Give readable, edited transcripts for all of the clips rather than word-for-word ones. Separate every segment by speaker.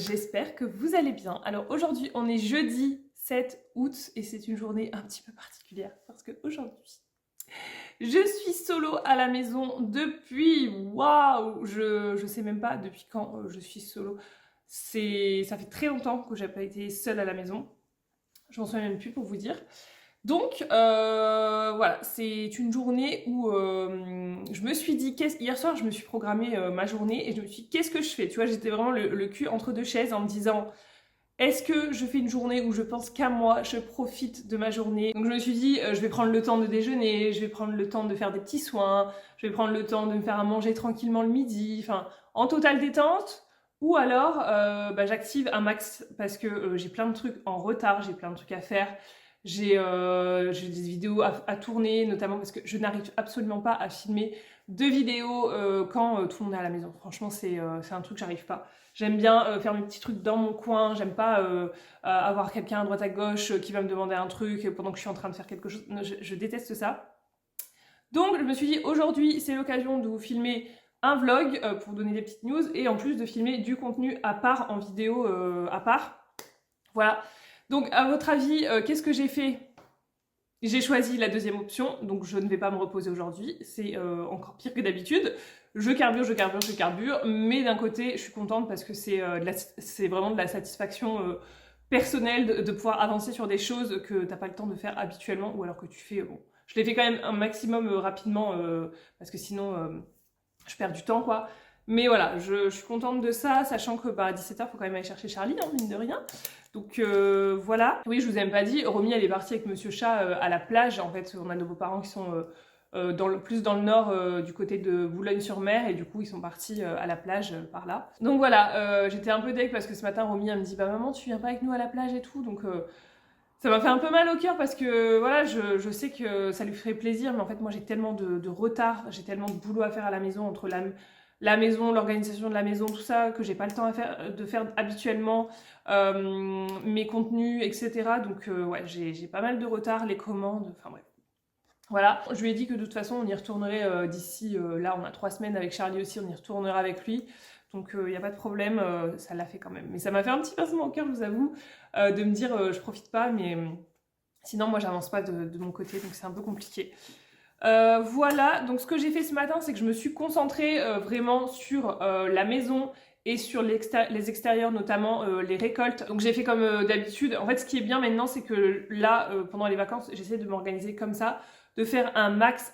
Speaker 1: j'espère que vous allez bien. Alors aujourd'hui on est jeudi 7 août et c'est une journée un petit peu particulière parce que aujourd'hui je suis solo à la maison depuis, waouh, je sais même pas depuis quand je suis solo. Ça fait très longtemps que j'ai pas été seule à la maison, je m'en souviens même plus pour vous dire. Donc voilà, c'est une journée où je me suis dit, hier soir je me suis programmé ma journée et je me suis dit qu'est-ce que je fais. Tu vois, j'étais vraiment le cul entre deux chaises en me disant est-ce que je fais une journée où je pense qu'à moi, je profite de ma journée. Donc je me suis dit je vais prendre le temps de déjeuner, je vais prendre le temps de faire des petits soins, je vais prendre le temps de me faire à manger tranquillement le midi, enfin en totale détente. Ou alors j'active un max parce que j'ai plein de trucs en retard, j'ai plein de trucs à faire. J'ai des vidéos à tourner, notamment parce que je n'arrive absolument pas à filmer de vidéos quand tout le monde est à la maison. Franchement, c'est un truc que j'arrive pas. J'aime bien faire mes petits trucs dans mon coin, j'aime pas avoir quelqu'un à droite à gauche qui va me demander un truc pendant que je suis en train de faire quelque chose. Non, je déteste ça. Donc je me suis dit aujourd'hui c'est l'occasion de vous filmer un vlog pour donner des petites news et en plus de filmer du contenu à part en vidéo à part. Voilà. Donc à votre avis, qu'est-ce que j'ai fait? J'ai choisi la deuxième option, donc je ne vais pas me reposer aujourd'hui, c'est encore pire que d'habitude. Je carbure, mais d'un côté, je suis contente parce que c'est vraiment de la satisfaction personnelle de pouvoir avancer sur des choses que t'as pas le temps de faire habituellement, ou alors que tu fais... Bon, je l'ai fait quand même un maximum rapidement, parce que sinon, je perds du temps, quoi. Mais voilà, je suis contente de ça, sachant que à 17h, il faut quand même aller chercher Charlie, hein, mine de rien. Donc voilà. Oui, je vous ai même pas dit, Romy, elle est partie avec Monsieur Chat à la plage. En fait, on a nos beaux-parents qui sont plus dans le nord, du côté de Boulogne-sur-Mer, et du coup, ils sont partis à la plage par là. Donc voilà, j'étais un peu deg parce que ce matin, Romy, elle me dit, bah maman, tu viens pas avec nous à la plage et tout, donc... ça m'a fait un peu mal au cœur parce que voilà, je sais que ça lui ferait plaisir, mais en fait moi j'ai tellement de retard, j'ai tellement de boulot à faire à la maison entre la maison, l'organisation de la maison, tout ça, que j'ai pas le temps de faire habituellement, mes contenus, etc. Donc ouais, j'ai pas mal de retard, les commandes, enfin bref. Voilà, je lui ai dit que de toute façon on y retournerait d'ici, là on a 3 semaines avec Charlie aussi, on y retournera avec lui. Donc il n'y a pas de problème, ça l'a fait quand même. Mais ça m'a fait un petit pincement au cœur, je vous avoue, de me dire je profite pas, mais sinon moi j'avance pas de mon côté, donc c'est un peu compliqué. Voilà, donc ce que j'ai fait ce matin, c'est que je me suis concentrée vraiment sur la maison et sur les extérieurs, notamment les récoltes. Donc j'ai fait comme d'habitude. En fait, ce qui est bien maintenant, c'est que là, pendant les vacances, j'essaie de m'organiser comme ça, de faire un max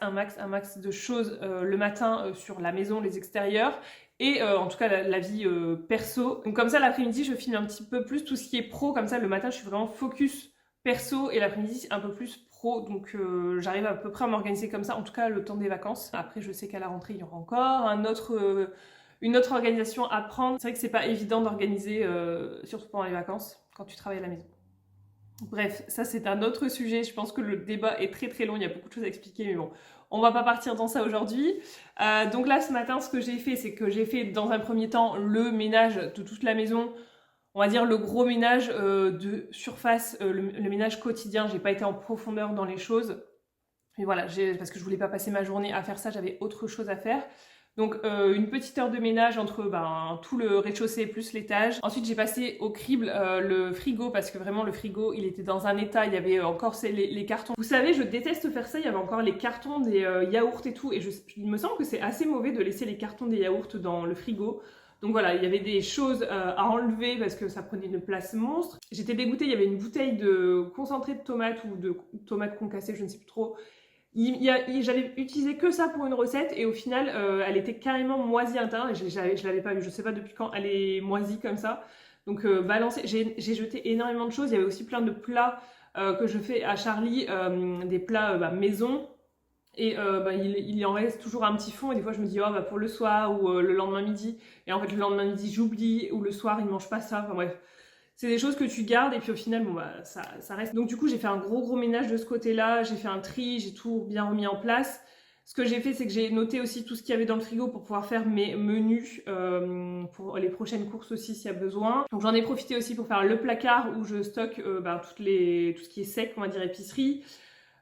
Speaker 1: de choses le matin sur la maison, les extérieurs, et en tout cas la vie perso. Donc comme ça, l'après-midi, je filme un petit peu plus tout ce qui est pro, comme ça le matin, je suis vraiment focus perso, et l'après-midi, un peu plus pro, donc j'arrive à peu près à m'organiser comme ça, en tout cas le temps des vacances. Après, je sais qu'à la rentrée, il y aura encore une autre organisation à prendre. C'est vrai que c'est pas évident d'organiser, surtout pendant les vacances, quand tu travailles à la maison. Bref, ça c'est un autre sujet, je pense que le débat est très très long, il y a beaucoup de choses à expliquer, mais bon, on va pas partir dans ça aujourd'hui. Donc là, ce matin, ce que j'ai fait, c'est que j'ai fait dans un premier temps le ménage de toute la maison, on va dire le gros ménage de surface, le ménage quotidien. J'ai pas été en profondeur dans les choses, mais voilà, parce que je voulais pas passer ma journée à faire ça, j'avais autre chose à faire. Donc une petite heure de ménage entre tout le rez-de-chaussée plus l'étage. Ensuite j'ai passé au crible le frigo, parce que vraiment le frigo il était dans un état, il y avait encore les cartons. Vous savez, je déteste faire ça, il y avait encore les cartons des yaourts et tout, et il me semble que c'est assez mauvais de laisser les cartons des yaourts dans le frigo. Donc voilà, il y avait des choses à enlever parce que ça prenait une place monstre. J'étais dégoûtée, il y avait une bouteille de concentré de tomates ou de tomates concassées, je ne sais plus trop. J'avais utilisé que ça pour une recette, et au final elle était carrément moisie à l'intérieur, et je l'avais pas vu, je sais pas depuis quand elle est moisie comme ça. Donc balancé, j'ai jeté énormément de choses. Il y avait aussi plein de plats que je fais à Charlie, des plats maison. Et il en reste toujours un petit fond, et des fois je me dis oh pour le soir ou le lendemain midi, et en fait le lendemain midi j'oublie, ou le soir il mange pas ça, enfin bref. C'est des choses que tu gardes, et puis au final, bon ça reste. Donc du coup, j'ai fait un gros ménage de ce côté-là, j'ai fait un tri, j'ai tout bien remis en place. Ce que j'ai fait, c'est que j'ai noté aussi tout ce qu'il y avait dans le frigo pour pouvoir faire mes menus pour les prochaines courses aussi s'il y a besoin. Donc j'en ai profité aussi pour faire le placard où je stocke tout ce qui est sec, on va dire épicerie.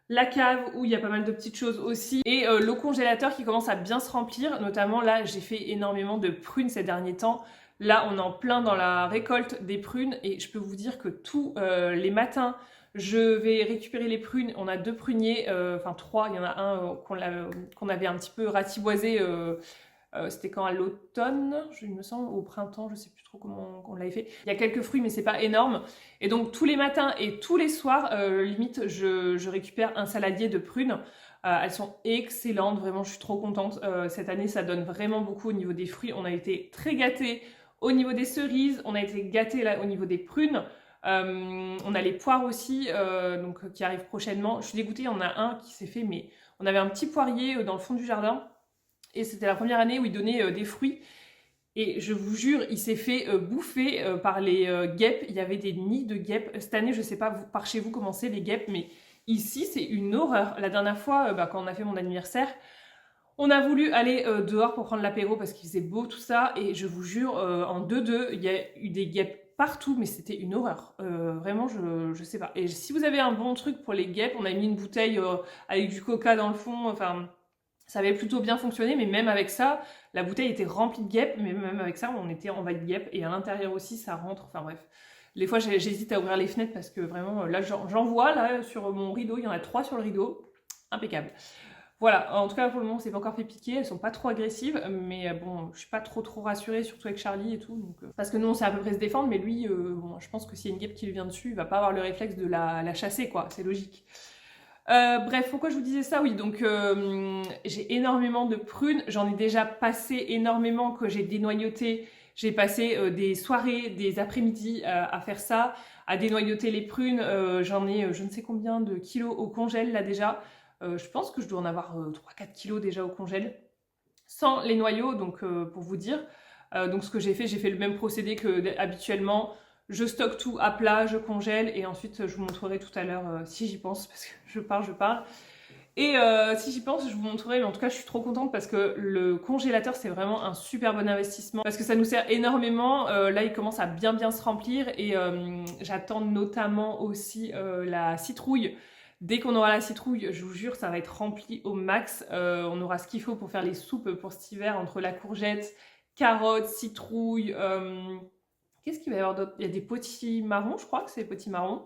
Speaker 1: La cave où il y a pas mal de petites choses aussi, et le congélateur qui commence à bien se remplir. Notamment là, j'ai fait énormément de prunes ces derniers temps. Là, on est en plein dans la récolte des prunes et je peux vous dire que tous les matins, je vais récupérer les prunes. On a 2 pruniers, enfin 3, il y en a un qu'on avait un petit peu ratiboisé. C'était quand à l'automne, il me semble, au printemps, je sais plus trop comment on l'avait fait. Il y a quelques fruits, mais c'est pas énorme. Et donc tous les matins et tous les soirs, limite, je récupère un saladier de prunes. Elles sont excellentes, vraiment, je suis trop contente. Cette année, ça donne vraiment beaucoup au niveau des fruits. On a été très gâtés au niveau des cerises, on a été gâtés là au niveau des prunes. On a les poires aussi, donc qui arrivent prochainement. Je suis dégoûtée, il y en a un qui s'est fait, mais on avait un petit poirier dans le fond du jardin. Et c'était la première année où il donnait des fruits. Et je vous jure, il s'est fait bouffer par les guêpes. Il y avait des nids de guêpes. Cette année, je ne sais pas par chez vous comment c'est les guêpes, mais ici, c'est une horreur. La dernière fois, quand on a fait mon anniversaire, on a voulu aller dehors pour prendre l'apéro parce qu'il faisait beau, tout ça. Et je vous jure, en 2-2, il y a eu des guêpes partout, mais c'était une horreur. Vraiment, je sais pas. Et si vous avez un bon truc pour les guêpes, on a mis une bouteille avec du coca dans le fond, enfin... Ça avait plutôt bien fonctionné, mais même avec ça, la bouteille était remplie de guêpes, mais même avec ça, on était envahi de guêpes, et à l'intérieur aussi, ça rentre, enfin bref. Des fois, j'hésite à ouvrir les fenêtres parce que vraiment, là, j'en vois, là, sur mon rideau, il y en a 3 sur le rideau, impeccable. Voilà, en tout cas, pour le moment, c'est pas encore fait piquer, elles sont pas trop agressives, mais bon, je suis pas trop rassurée, surtout avec Charlie et tout, donc, parce que nous, on sait à peu près se défendre, mais lui, bon, je pense que s'il y a une guêpe qui lui vient dessus, il va pas avoir le réflexe de la chasser, quoi, c'est logique. Bref, pourquoi je vous disais ça? Oui, donc j'ai énormément de prunes. J'en ai déjà passé énormément que j'ai dénoyauté. J'ai passé des soirées, des après-midi à faire ça, à dénoyauter les prunes. J'en ai je ne sais combien de kilos au congèle là déjà. Je pense que je dois en avoir 3-4 kilos déjà au congèle. Sans les noyaux, donc pour vous dire. Donc ce que j'ai fait le même procédé que habituellement. Je stocke tout à plat, je congèle et ensuite je vous montrerai tout à l'heure si j'y pense parce que je parle. Et si j'y pense, je vous montrerai, mais en tout cas je suis trop contente parce que le congélateur c'est vraiment un super bon investissement parce que ça nous sert énormément. Là il commence à bien se remplir et j'attends notamment aussi la citrouille. Dès qu'on aura la citrouille, je vous jure, ça va être rempli au max. On aura ce qu'il faut pour faire les soupes pour cet hiver entre la courgette, carottes, citrouille... Qu'est-ce qu'il va y avoir d'autre? Il y a des potimarrons, je crois que c'est des potimarrons.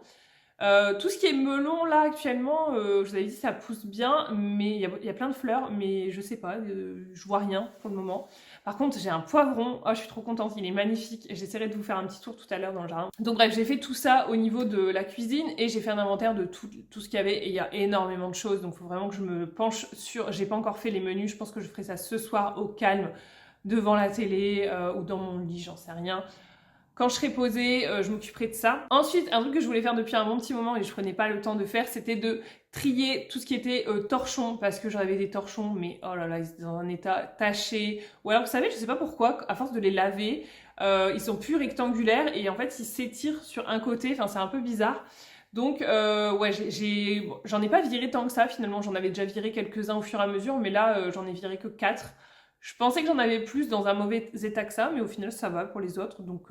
Speaker 1: Tout ce qui est melon là actuellement, je vous avais dit ça pousse bien, mais il y a plein de fleurs, mais je sais pas, je vois rien pour le moment. Par contre j'ai un poivron, oh je suis trop contente, il est magnifique, j'essaierai de vous faire un petit tour tout à l'heure dans le jardin. Donc bref, j'ai fait tout ça au niveau de la cuisine et j'ai fait un inventaire de tout ce qu'il y avait et il y a énormément de choses, donc il faut vraiment que je me penche sur, j'ai pas encore fait les menus, je pense que je ferai ça ce soir au calme, devant la télé ou dans mon lit, j'en sais rien. Quand je serai posée, je m'occuperai de ça. Ensuite, un truc que je voulais faire depuis un bon petit moment et je prenais pas le temps de faire, c'était de trier tout ce qui était torchons, parce que j'avais des torchons, mais oh là là, ils étaient dans un état taché. Ou alors, vous savez, je sais pas pourquoi, à force de les laver, ils sont plus rectangulaires et en fait, ils s'étirent sur un côté, enfin, c'est un peu bizarre. Donc, ouais, j'en ai pas viré tant que ça, finalement, j'en avais déjà viré quelques-uns au fur et à mesure, mais là, j'en ai viré que 4. Je pensais que j'en avais plus dans un mauvais état que ça, mais au final, ça va pour les autres, donc...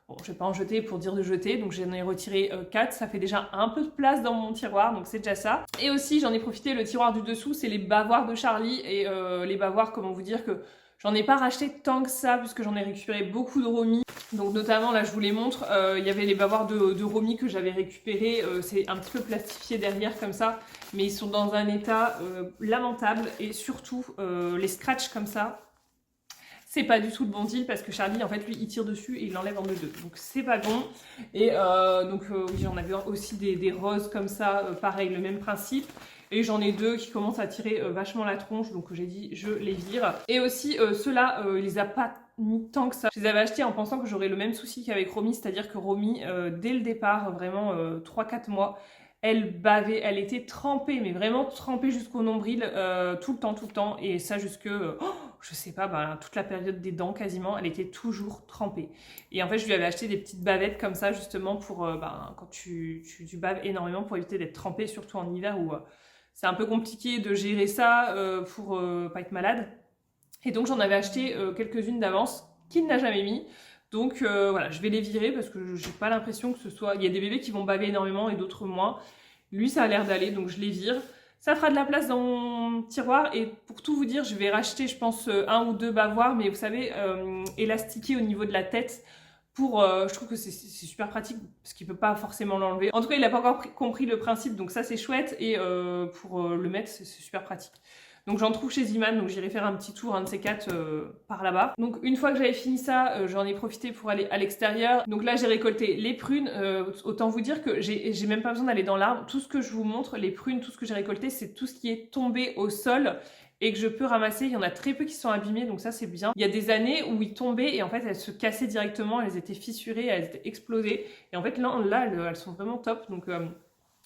Speaker 1: Bon, je vais pas en jeter pour dire de jeter, donc j'en ai retiré 4, ça fait déjà un peu de place dans mon tiroir, donc c'est déjà ça. Et aussi, j'en ai profité, le tiroir du dessous, c'est les bavoirs de Charlie, et les bavoirs, comment vous dire que j'en ai pas racheté tant que ça, puisque j'en ai récupéré beaucoup de Romy. Donc notamment, là je vous les montre, il y avait les bavoirs de Romy que j'avais récupérés, c'est un petit peu plastifié derrière comme ça, mais ils sont dans un état lamentable, et surtout les scratchs comme ça, c'est pas du tout le bon deal parce que Charlie en fait lui il tire dessus et il l'enlève en deux, donc c'est pas bon. Et oui, j'en avais aussi des roses comme ça, pareil le même principe. Et j'en ai 2 qui commencent à tirer vachement la tronche, donc j'ai dit je les vire. Et aussi ceux-là, il les a pas mis tant que ça. Je les avais achetés en pensant que j'aurais le même souci qu'avec Romy, c'est-à-dire que Romy, dès le départ, vraiment 3-4 mois, elle bavait, elle était trempée, mais vraiment trempée jusqu'au nombril, tout le temps, et ça jusque, je sais pas, toute la période des dents quasiment, elle était toujours trempée. Et en fait, je lui avais acheté des petites bavettes comme ça, justement, pour, quand tu baves énormément, pour éviter d'être trempée, surtout en hiver, où c'est un peu compliqué de gérer ça pour pas être malade. Et donc, j'en avais acheté quelques-unes d'avance, qu'il n'a jamais mis. Donc voilà, je vais les virer parce que j'ai pas l'impression que ce soit... Il y a des bébés qui vont baver énormément et d'autres moins. Lui, ça a l'air d'aller, donc je les vire. Ça fera de la place dans mon tiroir et pour tout vous dire, je vais racheter je pense un ou deux bavoirs, mais vous savez, élastiqués au niveau de la tête. Je trouve que c'est super pratique parce qu'il peut pas forcément l'enlever. En tout cas, il a pas encore compris le principe, donc ça c'est chouette et pour le mettre, c'est super pratique. Donc j'en trouve chez Ziman, donc j'irai faire un petit tour, un de ces quatre par là-bas. Donc une fois que j'avais fini ça, j'en ai profité pour aller à l'extérieur. Donc là j'ai récolté les prunes, autant vous dire que j'ai même pas besoin d'aller dans l'arbre. Tout ce que je vous montre, les prunes, tout ce que j'ai récolté, c'est tout ce qui est tombé au sol et que je peux ramasser. Il y en a très peu qui sont abîmés, donc ça c'est bien. Il y a des années où ils tombaient et en fait elles se cassaient directement, elles étaient fissurées, elles étaient explosées. Et en fait là elles sont vraiment top, donc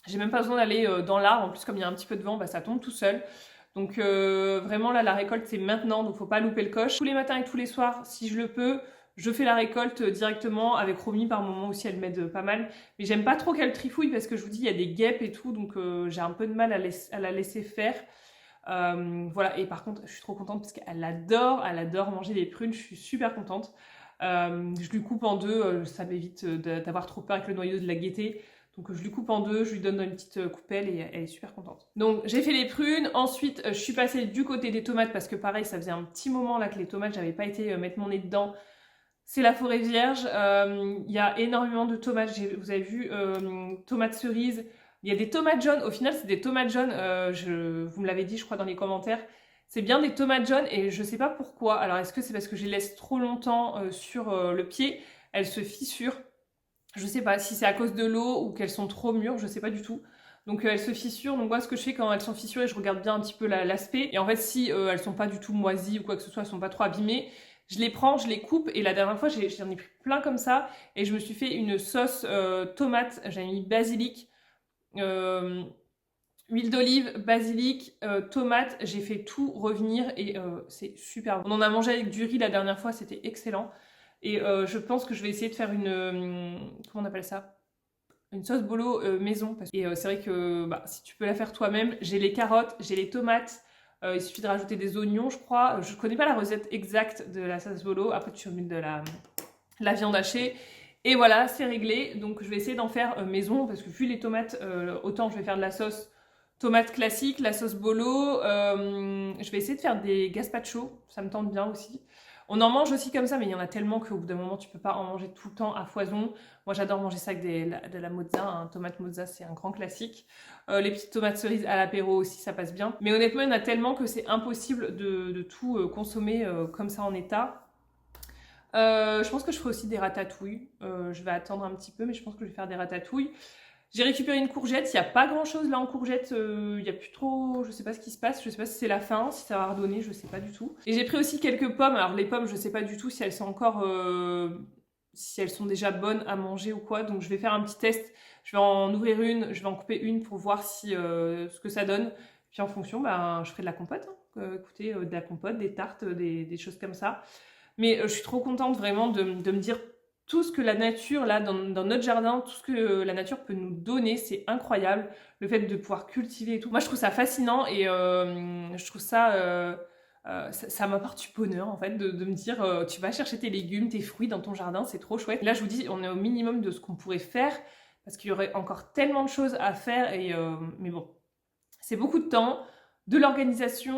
Speaker 1: j'ai même pas besoin d'aller dans l'arbre. En plus comme il y a un petit peu de vent, bah, ça tombe tout seul. Donc vraiment là la récolte c'est maintenant, donc faut pas louper le coche. Tous les matins et tous les soirs, si je le peux, je fais la récolte directement avec Romy par moment aussi, elle m'aide pas mal. Mais j'aime pas trop qu'elle trifouille parce que je vous dis il y a des guêpes et tout, donc j'ai un peu de mal à la laisser faire. Voilà, et par contre je suis trop contente parce qu'elle adore manger les prunes, je suis super contente. Je lui coupe en deux, ça m'évite d'avoir trop peur avec le noyau de la gaieté. Donc je lui coupe en deux, je lui donne une petite coupelle et elle est super contente. Donc j'ai fait les prunes, ensuite je suis passée du côté des tomates parce que pareil ça faisait un petit moment là que les tomates j'avais pas été mettre mon nez dedans. C'est la forêt vierge, il y a énormément de tomates, vous avez vu, tomates cerises, il y a des tomates jaunes, au final c'est des tomates jaunes, vous me l'avez dit je crois dans les commentaires. C'est bien des tomates jaunes et je sais pas pourquoi, alors est-ce que c'est parce que je les laisse trop longtemps sur le pied, elles se fissurent. Je sais pas si c'est à cause de l'eau ou qu'elles sont trop mûres, je sais pas du tout. Donc elles se fissurent, donc moi ce que je fais quand elles sont fissurées, je regarde bien un petit peu l'aspect. Et en fait si elles sont pas du tout moisies ou quoi que ce soit, elles sont pas trop abîmées, je les prends, je les coupe. Et la dernière fois j'en ai pris plein comme ça. Et je me suis fait une sauce tomate, j'avais mis basilic, huile d'olive, basilic, tomate. J'ai fait tout revenir et c'est super bon. On en a mangé avec du riz la dernière fois, c'était excellent. Et je pense que je vais essayer de faire comment on appelle ça? Une sauce bolo maison. Et c'est vrai que bah, si tu peux la faire toi-même, j'ai les carottes, j'ai les tomates, il suffit de rajouter des oignons, je crois. Je connais pas la recette exacte de la sauce bolo. Après, tu mets de la viande hachée. Et voilà, c'est réglé. Donc, je vais essayer d'en faire maison parce que vu les tomates, autant je vais faire de la sauce tomate classique, la sauce bolo. Je vais essayer de faire des gazpacho, ça me tente bien aussi. On en mange aussi comme ça, mais il y en a tellement qu'au bout d'un moment, tu peux pas en manger tout le temps à foison. Moi, j'adore manger ça avec de la mozza, hein. Tomate mozza, c'est un grand classique. Les petites tomates cerises à l'apéro aussi, ça passe bien. Mais honnêtement, il y en a tellement que c'est impossible de tout consommer comme ça en état. Je pense que je ferai aussi des ratatouilles. Je vais attendre un petit peu, mais je pense que je vais faire des ratatouilles. J'ai récupéré une courgette, il n'y a pas grand chose là en courgette, il n'y a plus trop, je sais pas ce qui se passe, je sais pas si c'est la fin, si ça va redonner, je sais pas du tout. Et j'ai pris aussi quelques pommes, alors les pommes je sais pas du tout si elles sont encore, si elles sont déjà bonnes à manger ou quoi, donc je vais faire un petit test, je vais en ouvrir une, je vais en couper une pour voir si ce que ça donne, puis en fonction, ben, je ferai de la compote, hein. Écoutez, de la compote, des tartes, des choses comme ça. Mais je suis trop contente vraiment de me dire tout ce que la nature, là, dans notre jardin, tout ce que la nature peut nous donner, c'est incroyable. Le fait de pouvoir cultiver et tout. Moi, je trouve ça fascinant et je trouve ça m'apporte du bonheur, en fait, de me dire, tu vas chercher tes légumes, tes fruits dans ton jardin, c'est trop chouette. Là, je vous dis, on est au minimum de ce qu'on pourrait faire parce qu'il y aurait encore tellement de choses à faire mais bon, c'est beaucoup de temps. De l'organisation,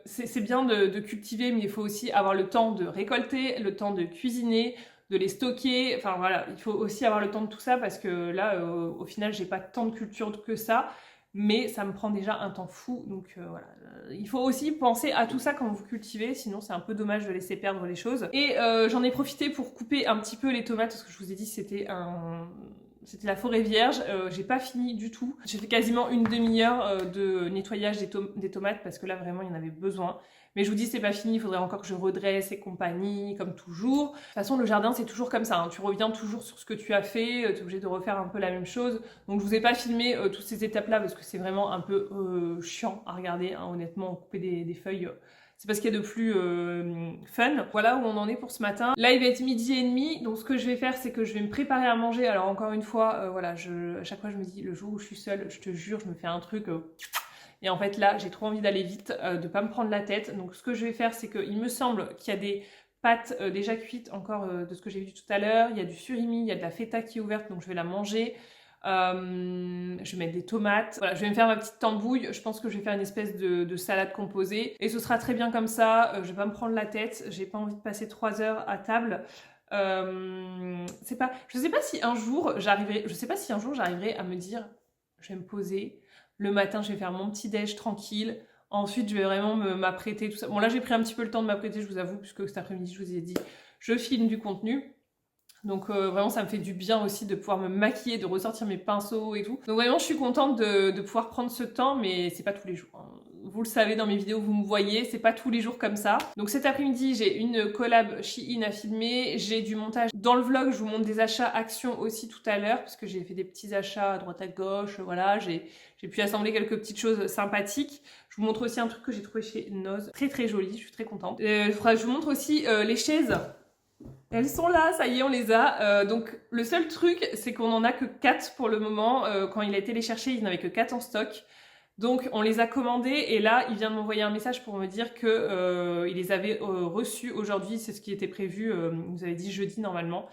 Speaker 1: c'est bien de cultiver, mais il faut aussi avoir le temps de récolter, le temps de cuisiner, de les stocker. Enfin voilà, il faut aussi avoir le temps de tout ça parce que là, au final, j'ai pas tant de culture que ça, mais ça me prend déjà un temps fou. Donc voilà, il faut aussi penser à tout ça quand vous cultivez, sinon c'est un peu dommage de laisser perdre les choses. Et j'en ai profité pour couper un petit peu les tomates parce que je vous ai dit c'était la forêt vierge, j'ai pas fini du tout. J'ai fait quasiment une demi-heure de nettoyage des tomates parce que là vraiment il y en avait besoin. Mais je vous dis c'est pas fini, il faudrait encore que je redresse et compagnie, comme toujours. De toute façon le jardin c'est toujours comme ça, hein. Tu reviens toujours sur ce que tu as fait, tu es obligé de refaire un peu la même chose. Donc je vous ai pas filmé toutes ces étapes là parce que c'est vraiment un peu chiant à regarder, hein, honnêtement, couper des feuilles. C'est parce qu'il y a de plus fun. Voilà où on en est pour ce matin. Là, il va être 12h30. Donc, ce que je vais faire, c'est que je vais me préparer à manger. Alors, encore une fois, voilà, à chaque fois, je me dis, le jour où je suis seule, je te jure, je me fais un truc. Et en fait, là, j'ai trop envie d'aller vite, de pas me prendre la tête. Donc, ce que je vais faire, c'est qu'il me semble qu'il y a des pâtes déjà cuites encore de ce que j'ai vu tout à l'heure. Il y a du surimi, il y a de la feta qui est ouverte, donc je vais la manger. Je vais mettre des tomates. Voilà, je vais me faire ma petite tambouille. Je pense que je vais faire une espèce de salade composée. Et ce sera très bien comme ça. Je vais pas me prendre la tête. J'ai pas envie de passer 3 heures à table. Je sais pas si un jour j'arriverai à me dire, je vais me poser. Le matin, je vais faire mon petit déj tranquille. Ensuite, je vais vraiment m'apprêter, tout ça. Bon, là, j'ai pris un petit peu le temps de m'apprêter, je vous avoue, puisque cet après-midi, je vous ai dit, je filme du contenu. Donc vraiment ça me fait du bien aussi de pouvoir me maquiller, de ressortir mes pinceaux et tout. Donc vraiment je suis contente de pouvoir prendre ce temps, mais c'est pas tous les jours, hein. Vous le savez dans mes vidéos, vous me voyez, c'est pas tous les jours comme ça. Donc cet après-midi j'ai une collab Shein à filmer, j'ai du montage. Dans le vlog je vous montre des achats actions aussi tout à l'heure, parce que j'ai fait des petits achats à droite à gauche, voilà, j'ai pu assembler quelques petites choses sympathiques. Je vous montre aussi un truc que j'ai trouvé chez Noz, très très joli, je suis très contente. Je vous montre aussi les chaises. Elles sont là, ça y est, on les a. Donc le seul truc, c'est qu'on en a que 4 pour le moment. Quand il a été les chercher, il n'avait que 4 en stock. Donc on les a commandés et là, il vient de m'envoyer un message pour me dire que il les avait reçus aujourd'hui. C'est ce qui était prévu, il nous avait dit jeudi normalement.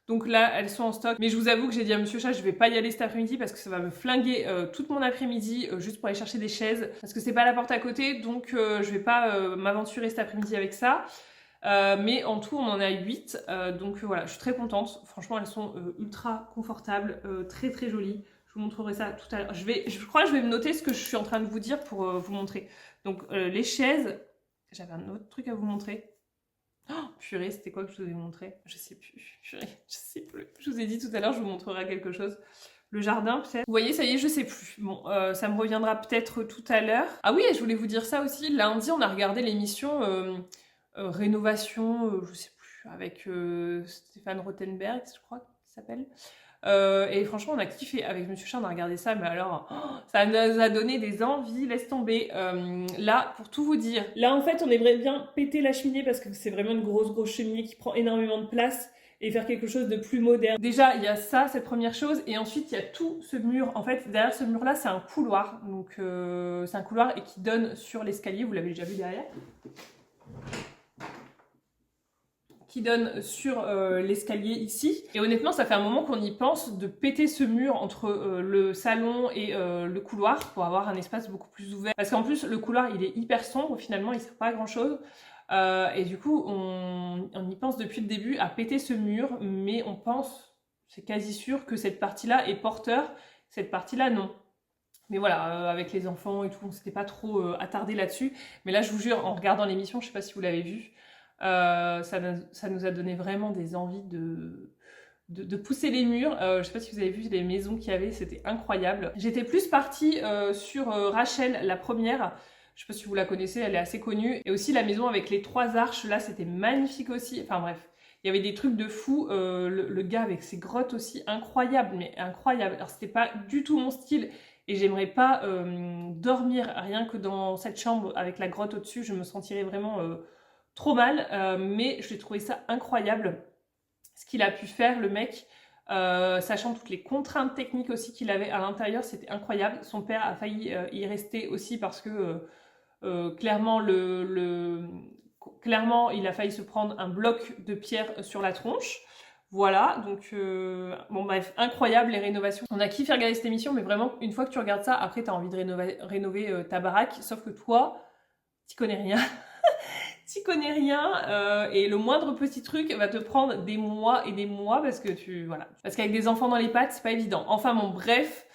Speaker 1: Donc là, elles sont en stock. Mais je vous avoue que j'ai dit à Monsieur Chat, je vais pas y aller cet après-midi parce que ça va me flinguer toute mon après-midi juste pour aller chercher des chaises. Parce que c'est pas la porte à côté, donc je vais pas m'aventurer cet après-midi avec ça. Mais en tout, on en a 8. Donc voilà, je suis très contente. Franchement, elles sont ultra confortables, très très jolies. Je vous montrerai ça tout à l'heure. Je crois que je vais me noter ce que je suis en train de vous dire pour vous montrer. Donc les chaises, j'avais un autre truc à vous montrer. Oh, purée, c'était quoi que je vous ai montré? Je sais plus. Purée, je sais plus. Je vous ai dit tout à l'heure, je vous montrerai quelque chose. Le jardin, peut-être. Vous voyez, ça y est, je sais plus. Bon, ça me reviendra peut-être tout à l'heure. Ah oui, et je voulais vous dire ça aussi. Lundi, on a regardé l'émission Rénovation, je sais plus, avec Stéphane Rothenberg, je crois qu'il s'appelle. Et franchement, on a kiffé. Avec Monsieur Chat, on a regardé ça, mais alors, ça nous a donné des envies, laisse tomber. Là, pour tout vous dire, là, en fait, on aimerait bien péter la cheminée parce que c'est vraiment une grosse cheminée qui prend énormément de place et faire quelque chose de plus moderne. Déjà, il y a ça, cette première chose, et ensuite, il y a tout ce mur. En fait, derrière ce mur-là, c'est un couloir. Donc, c'est un couloir et qui donne sur l'escalier. Vous l'avez déjà vu derrière. Qui donne sur l'escalier ici. Et honnêtement, ça fait un moment qu'on y pense de péter ce mur entre le salon et le couloir pour avoir un espace beaucoup plus ouvert. Parce qu'en plus, le couloir, il est hyper sombre, finalement, il ne sert pas à grand-chose. Et du coup, on y pense depuis le début à péter ce mur, mais on pense, c'est quasi sûr, que cette partie-là est porteur, cette partie-là, non. Mais voilà, avec les enfants et tout, on s'était pas trop attardé là-dessus. Mais là, je vous jure, en regardant l'émission, je sais pas si vous l'avez vu, ça nous a donné vraiment des envies de pousser les murs. Je sais pas si vous avez vu les maisons qu'il y avait, c'était incroyable. J'étais plus partie sur Rachel, la première. Je sais pas si vous la connaissez, elle est assez connue. Et aussi la maison avec les 3 arches, là c'était magnifique aussi. Enfin bref, il y avait des trucs de fou. Le gars avec ses grottes aussi, incroyable, mais incroyable. Alors c'était pas du tout mon style. Et j'aimerais pas dormir rien que dans cette chambre avec la grotte au-dessus. Je me sentirais vraiment trop mal, mais je l'ai trouvé ça incroyable, ce qu'il a pu faire, le mec, sachant toutes les contraintes techniques aussi qu'il avait à l'intérieur, c'était incroyable. Son père a failli y rester aussi parce que clairement, clairement, il a failli se prendre un bloc de pierre sur la tronche. Voilà, donc bon bref, incroyable les rénovations. On a kiffé regarder cette émission, mais vraiment, une fois que tu regardes ça, après tu as envie de rénover ta baraque, sauf que toi, t'y connais rien. T'y connais rien et le moindre petit truc va te prendre des mois et des mois parce que voilà. Parce qu'avec des enfants dans les pattes, c'est pas évident. Enfin bon, bref,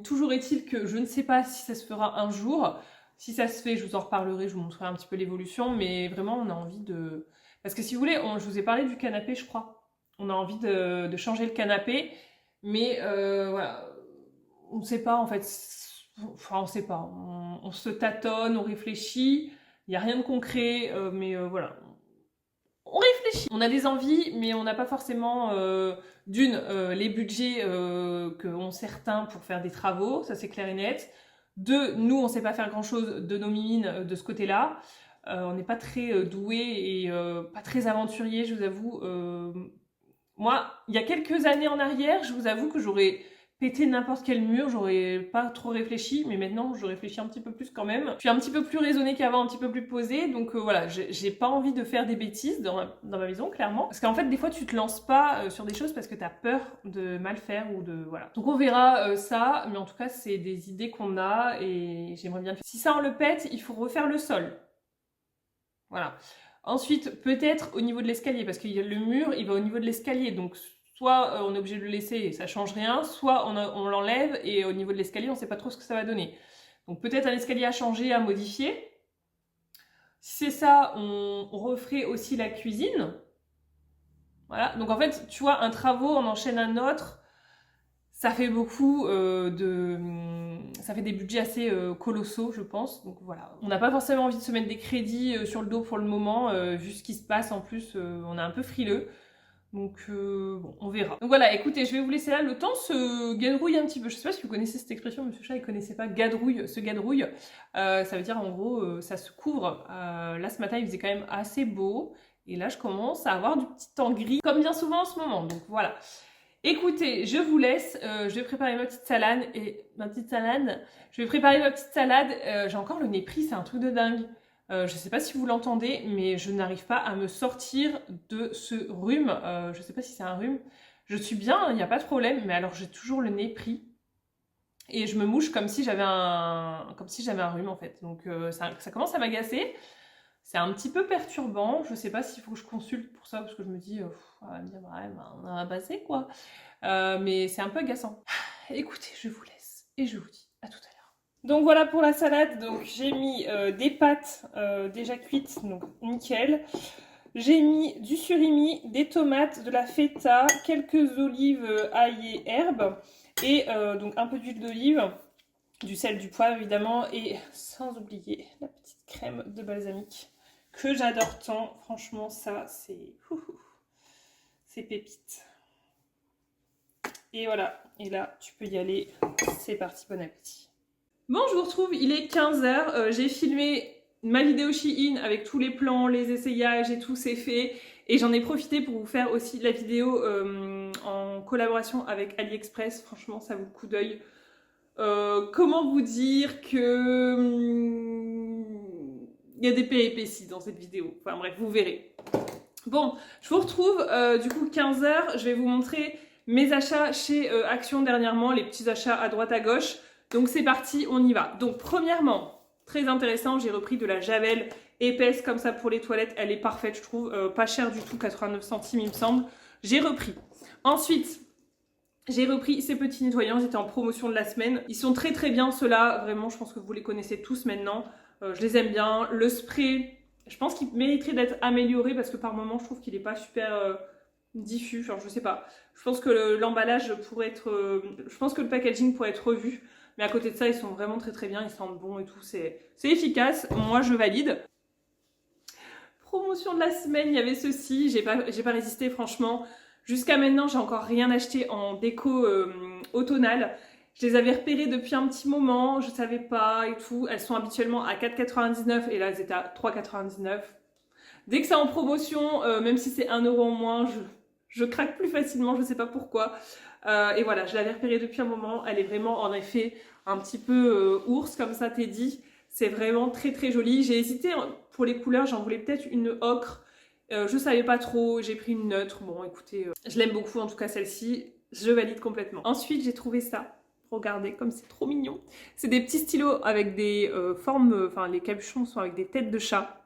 Speaker 1: toujours est-il que je ne sais pas si ça se fera un jour. Si ça se fait, je vous en reparlerai, je vous montrerai un petit peu l'évolution, mais vraiment on a envie de... Parce que si vous voulez, je vous ai parlé du canapé, je crois. On a envie de changer le canapé, mais voilà, on ne sait pas en fait. Enfin, on sait pas. On se tâtonne, on réfléchit. Il n'y a rien de concret, mais voilà. On réfléchit. On a des envies, mais on n'a pas forcément, les budgets qu'ont certains pour faire des travaux, ça c'est clair et net. 2, nous, on ne sait pas faire grand-chose de nos mimines de ce côté-là. On n'est pas très doués et pas très aventuriers, je vous avoue. Moi, il y a quelques années en arrière, je vous avoue que j'aurais péter n'importe quel mur, j'aurais pas trop réfléchi, mais maintenant je réfléchis un petit peu plus quand même. Je suis un petit peu plus raisonnée qu'avant, un petit peu plus posée, donc voilà, j'ai pas envie de faire des bêtises dans ma maison, clairement. Parce qu'en fait, des fois, tu te lances pas sur des choses parce que t'as peur de mal faire ou de... Voilà. Donc on verra ça, mais en tout cas, c'est des idées qu'on a et j'aimerais bien le faire. Si ça, on le pète, il faut refaire le sol. Voilà. Ensuite, peut-être au niveau de l'escalier, parce que le mur, il va au niveau de l'escalier, donc... Soit on est obligé de le laisser et ça change rien, soit on l'enlève et au niveau de l'escalier, on ne sait pas trop ce que ça va donner. Donc peut-être un escalier à changer, à modifier. Si c'est ça, on referait aussi la cuisine. Voilà, donc en fait, tu vois, un travaux, on enchaîne un autre, ça fait beaucoup ça fait des budgets assez colossaux, je pense. Donc voilà, on n'a pas forcément envie de se mettre des crédits sur le dos pour le moment, vu ce qui se passe, en plus, on est un peu frileux. Donc bon, on verra. Donc voilà, écoutez, je vais vous laisser là. Le temps se gadrouille un petit peu. Je sais pas si vous connaissez cette expression, Monsieur Chat, il connaissait pas gadrouille, se gadrouille. Ça veut dire en gros, ça se couvre. Là ce matin, il faisait quand même assez beau. Et là, je commence à avoir du petit temps gris, comme bien souvent en ce moment. Donc voilà. Écoutez, je vous laisse. Je vais préparer ma petite salade. Je vais préparer ma petite salade. J'ai encore le nez pris, c'est un truc de dingue. Je ne sais pas si vous l'entendez, mais je n'arrive pas à me sortir de ce rhume. Je ne sais pas si c'est un rhume. Je suis bien, il n'y a pas de problème, mais alors j'ai toujours le nez pris. Et je me mouche comme si j'avais un rhume en fait. Donc ça commence à m'agacer. C'est un petit peu perturbant. Je ne sais pas s'il faut que je consulte pour ça, parce que je me dis, on va me dire, ouais, on va passer quoi. Mais c'est un peu agaçant. Écoutez, je vous laisse et je vous dis à tout à l'heure. Donc voilà pour la salade, donc j'ai mis des pâtes déjà cuites, donc nickel. J'ai mis du surimi, des tomates, de la feta, quelques olives, ail et herbes, et donc un peu d'huile d'olive, du sel, du poivre évidemment, et sans oublier la petite crème de balsamique que j'adore tant. Franchement, ça c'est pépite. Et voilà, et là tu peux y aller, c'est parti, bon appétit. Bon, je vous retrouve, il est 15h, j'ai filmé ma vidéo Shein avec tous les plans, les essayages et tout, c'est fait. Et j'en ai profité pour vous faire aussi la vidéo en collaboration avec AliExpress, franchement ça vaut le coup d'œil. Comment vous dire que... il y a des péripéties dans cette vidéo, enfin bref, vous verrez. Bon, je vous retrouve du coup 15h, je vais vous montrer mes achats chez Action dernièrement, les petits achats à droite à gauche. Donc c'est parti, on y va. Donc premièrement, très intéressant, j'ai repris de la Javel épaisse comme ça pour les toilettes. Elle est parfaite, je trouve. Pas chère du tout, 89 centimes il me semble. J'ai repris. Ensuite, j'ai repris ces petits nettoyants. Ils étaient en promotion de la semaine. Ils sont très très bien ceux-là. Vraiment, je pense que vous les connaissez tous maintenant. Je les aime bien. Le spray, je pense qu'il mériterait d'être amélioré parce que par moment, je trouve qu'il n'est pas super... diffus, genre je sais pas. Je pense que l'emballage pourrait être... je pense que le packaging pourrait être revu. Mais à côté de ça, ils sont vraiment très très bien, ils sentent bon et tout, c'est efficace. Moi, je valide. Promotion de la semaine, il y avait ceci, j'ai pas résisté franchement. Jusqu'à maintenant, j'ai encore rien acheté en déco automnale. Je les avais repérées depuis un petit moment, je savais pas et tout. Elles sont habituellement à 4,99 et là, elles étaient à 3,99. Dès que c'est en promotion, même si c'est 1 € en moins, je craque plus facilement, je sais pas pourquoi. Et voilà, je l'avais repérée depuis un moment. Elle est vraiment en effet un petit peu ours comme ça, Teddy. C'est vraiment très très joli. J'ai hésité pour les couleurs, j'en voulais peut-être une ocre. Je savais pas trop, j'ai pris une neutre. Bon écoutez, je l'aime beaucoup en tout cas celle-ci. Je valide complètement. Ensuite j'ai trouvé ça. Regardez comme c'est trop mignon. C'est des petits stylos avec des formes, enfin les capuchons sont avec des têtes de chat.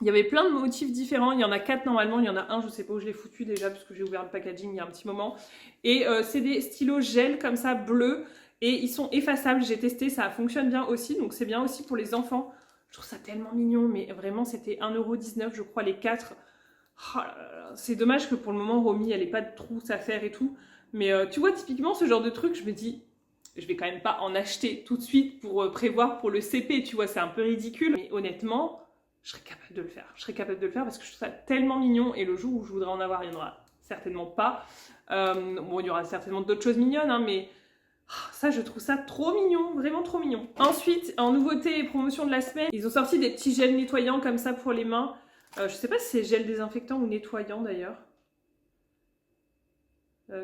Speaker 1: Il y avait plein de motifs différents, il y en a 4 normalement, il y en a un, je sais pas où je l'ai foutu déjà parce que j'ai ouvert le packaging il y a un petit moment. Et c'est des stylos gel comme ça, bleus, et ils sont effaçables, j'ai testé, ça fonctionne bien aussi, donc c'est bien aussi pour les enfants. Je trouve ça tellement mignon, mais vraiment c'était 1,19 € je crois les 4. Oh là là, c'est dommage que pour le moment Romy elle ait pas de trousse à faire et tout. Mais tu vois typiquement ce genre de truc, je me dis, je vais quand même pas en acheter tout de suite pour prévoir pour le CP, tu vois, c'est un peu ridicule. Mais honnêtement... je serais capable de le faire. Je serais capable de le faire parce que je trouve ça tellement mignon et le jour où je voudrais en avoir, il n'y en aura certainement pas. Bon, il y aura certainement d'autres choses mignonnes, hein, mais ça, je trouve ça trop mignon, vraiment trop mignon. Ensuite, en nouveauté et promotion de la semaine, ils ont sorti des petits gels nettoyants comme ça pour les mains. Je sais pas si c'est gel désinfectant ou nettoyant d'ailleurs.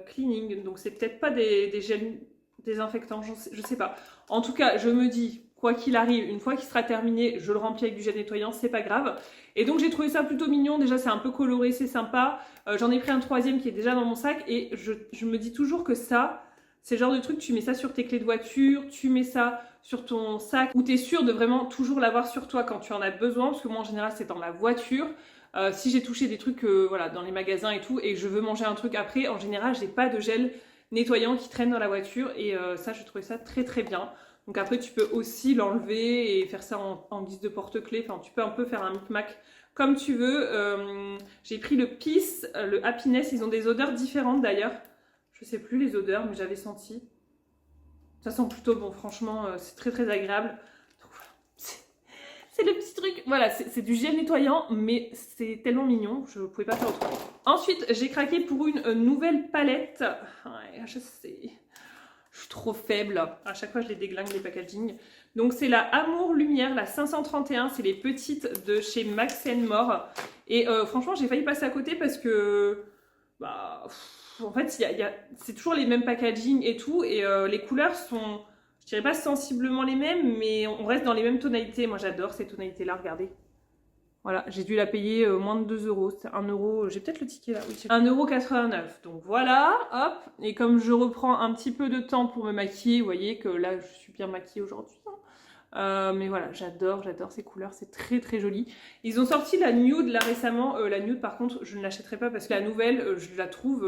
Speaker 1: Cleaning, donc c'est peut-être pas des gels désinfectant, je sais pas. En tout cas, je me dis, quoi qu'il arrive, une fois qu'il sera terminé, je le remplis avec du gel nettoyant, c'est pas grave. Et donc j'ai trouvé ça plutôt mignon, déjà c'est un peu coloré, c'est sympa. J'en ai pris un troisième qui est déjà dans mon sac et je me dis toujours que ça, c'est le genre de truc, tu mets ça sur tes clés de voiture, tu mets ça sur ton sac, où tu es sûr de vraiment toujours l'avoir sur toi quand tu en as besoin, parce que moi en général c'est dans la voiture. Si j'ai touché des trucs voilà, dans les magasins et tout, et que je veux manger un truc après, en général j'ai pas de gel nettoyant qui traîne dans la voiture, et ça je trouvais ça très très bien. Donc après tu peux aussi l'enlever et faire ça en guise de porte-clés, enfin tu peux un peu faire un micmac comme tu veux. J'ai pris le Peace, le Happiness, ils ont des odeurs différentes d'ailleurs. Je sais plus les odeurs, mais j'avais senti. Ça sent plutôt bon, franchement, c'est très très agréable. Donc voilà, c'est le petit truc. Voilà, c'est du gel nettoyant, mais c'est tellement mignon, je pouvais pas faire autrement. Ensuite, j'ai craqué pour une nouvelle palette. Ouais, je sais, je suis trop faible. À chaque fois, je les déglingue les packaging. Donc c'est la Amour Lumière, la 531. C'est les petites de chez Max & More. Et franchement, j'ai failli passer à côté parce que... Bah, en fait, c'est toujours les mêmes packaging et tout, et les couleurs sont, je dirais pas sensiblement les mêmes, mais on reste dans les mêmes tonalités. Moi, j'adore ces tonalités-là, regardez. Voilà, j'ai dû la payer moins de 2 euros. C'est 1 euro, j'ai peut-être le ticket là, oui, 1,89 €. Donc voilà, hop. Et comme je reprends un petit peu de temps pour me maquiller, vous voyez que là, je suis bien maquillée aujourd'hui. Mais voilà, j'adore ces couleurs, c'est très très joli. Ils ont sorti la nude là récemment. La nude par contre, je ne l'achèterai pas parce que la nouvelle, je la trouve